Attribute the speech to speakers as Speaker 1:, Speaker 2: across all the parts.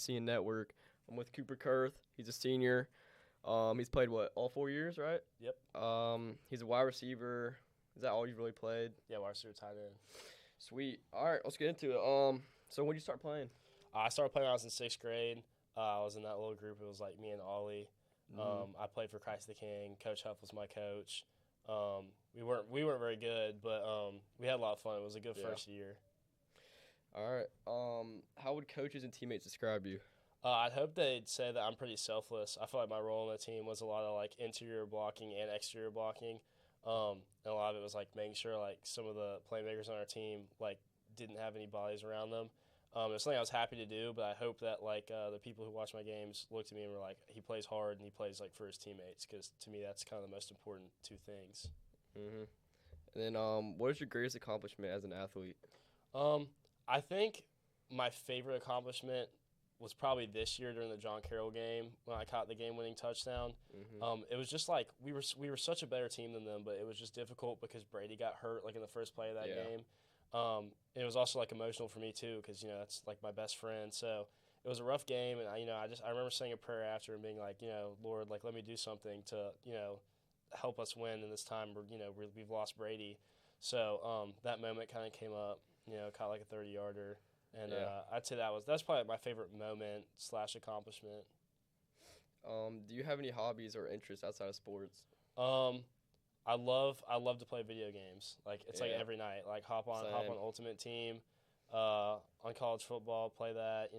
Speaker 1: SEC and Network. I'm with Cooper Kurth. He's a senior. He's played, all 4 years, right?
Speaker 2: Yep.
Speaker 1: He's a wide receiver. Is that all you've really played?
Speaker 2: Yeah, wide receiver, tight end.
Speaker 1: Sweet. All right, let's get into it. So when did you start playing?
Speaker 2: I started playing when I was in 6th grade. I was in that little group. It was like me and Ollie. I played for Christ the King. Coach Huff was my coach. We weren't very good, but we had a lot of fun. It was a good first year.
Speaker 1: All right. How would coaches and teammates describe you?
Speaker 2: I'd hope they'd say that I'm pretty selfless. I feel like my role on the team was a lot of like interior blocking and exterior blocking. And a lot of it was like making sure like some of the playmakers on our team like didn't have any bodies around them. It's something I was happy to do, but I hope that like the people who watch my games looked at me and were like, he plays hard and he plays like for his teammates, because to me that's kind of the most important two things.
Speaker 1: Mm-hmm. And then what is your greatest accomplishment as an athlete?
Speaker 2: I think my favorite accomplishment was probably this year during the John Carroll game when I caught the game-winning touchdown.
Speaker 1: Mm-hmm.
Speaker 2: It was just like we were such a better team than them, but it was just difficult because Brady got hurt like in the first play of that game. It was also like emotional for me too, because that's like my best friend. So it was a rough game, and I remember saying a prayer after and being like, Lord, like let me do something to help us win in this time where we've lost Brady. So that moment kind of came up. Caught like a 30-yarder. And I'd say that's probably my favorite moment / accomplishment.
Speaker 1: Do you have any hobbies or interests outside of sports?
Speaker 2: I love to play video games. Like it's like every night. Like hop on Ultimate Team, on college football, play that.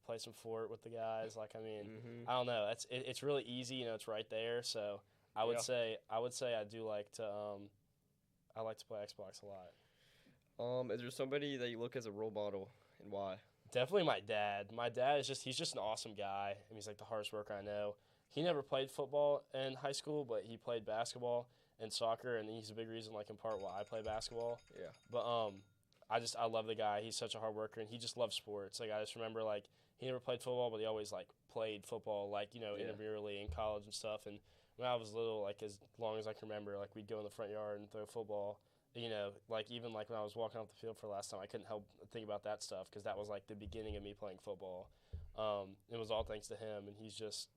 Speaker 2: Play some Fort with the guys. Like I don't know. It's really easy. It's right there. So I would say I do like to I like to play Xbox a lot.
Speaker 1: Is there somebody that you look as a role model, and why?
Speaker 2: Definitely my dad. My dad he's just an awesome guy. I mean, he's like the hardest worker I know. He never played football in high school, but he played basketball and soccer, and he's a big reason, like in part, why I play basketball.
Speaker 1: Yeah.
Speaker 2: But I love the guy. He's such a hard worker, and he just loves sports. Like I just remember, like he never played football, but he always like played football, like intramurally in college and stuff. And when I was little, like as long as I can remember, like we'd go in the front yard and throw football. Like even like when I was walking off the field for the last time, I couldn't help think about that stuff because that was like the beginning of me playing football. It was all thanks to him, and he's just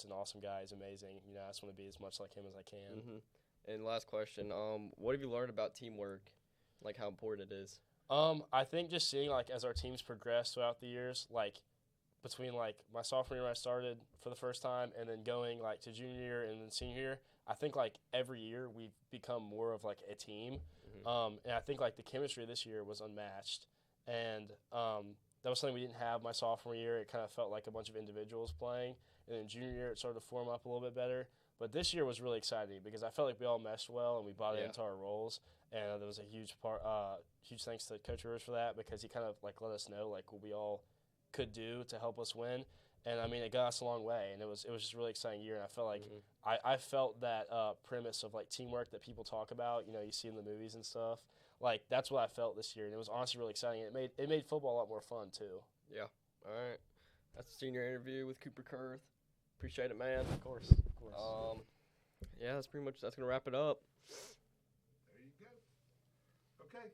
Speaker 2: an awesome guy. He's amazing. I just want to be as much like him as I can.
Speaker 1: Mm-hmm. And last question, what have you learned about teamwork, like how important it is?
Speaker 2: I think just seeing like as our teams progress throughout the years, like between like my sophomore year when I started for the first time and then going like to junior year and then senior year, I think like every year we've become more of like a team. And I think like the chemistry this year was unmatched, and that was something we didn't have my sophomore year. It kind of felt like a bunch of individuals playing, and then junior year it started to form up a little bit better. But this year was really exciting because I felt like we all meshed well and we bought into our roles, and there was a huge thanks to Coach Rivers for that, because he kind of like let us know like what we all could do to help us win. And I mean, it got us a long way, and it was just a really exciting year. And I felt like I felt that premise of like teamwork that people talk about, you see in the movies and stuff. Like that's what I felt this year, and it was honestly really exciting. It made football a lot more fun too.
Speaker 1: Yeah. All right. That's the senior interview with Cooper Kurth. Appreciate it, man.
Speaker 2: Of course.
Speaker 1: Yeah, that's gonna wrap it up.
Speaker 3: There you go. Okay.